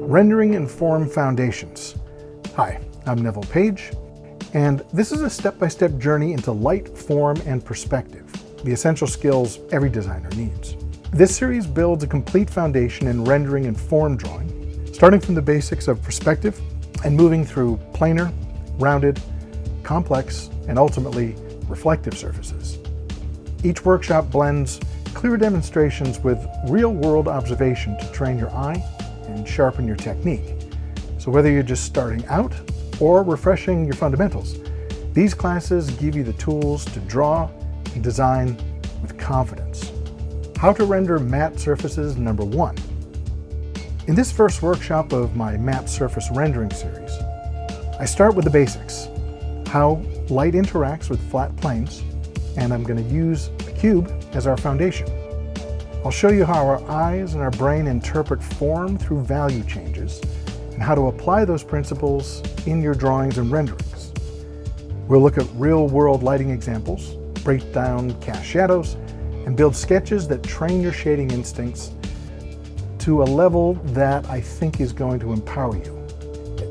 Rendering and Form Foundations. Hi, I'm Neville Page, and this is a step-by-step journey into light, form, and perspective, the essential skills every designer needs. This series builds a complete foundation in rendering and form drawing, starting from the basics of perspective and moving through planar, rounded, complex, and ultimately reflective surfaces. Each workshop blends clear demonstrations with real-world observation to train your eye and sharpen your technique. So whether you're just starting out or refreshing your fundamentals, these classes give you the tools to draw and design with confidence. How to render matte surfaces #1. In this first workshop of my matte surface rendering series, I start with the basics, how light interacts with flat planes, and I'm going to use a cube as our foundation. I'll show you how our eyes and our brain interpret form through value changes, and how to apply those principles in your drawings and renderings. We'll look at real-world lighting examples, break down cast shadows, and build sketches that train your shading instincts to a level that I think is going to empower you.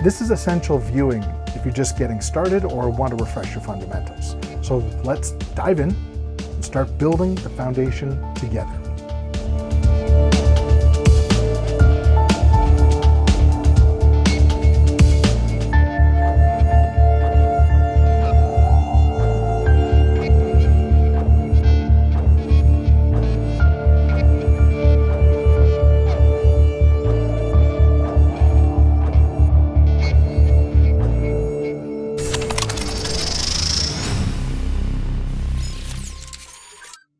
This is essential viewing if you're just getting started or want to refresh your fundamentals. So let's dive in and start building the foundation together.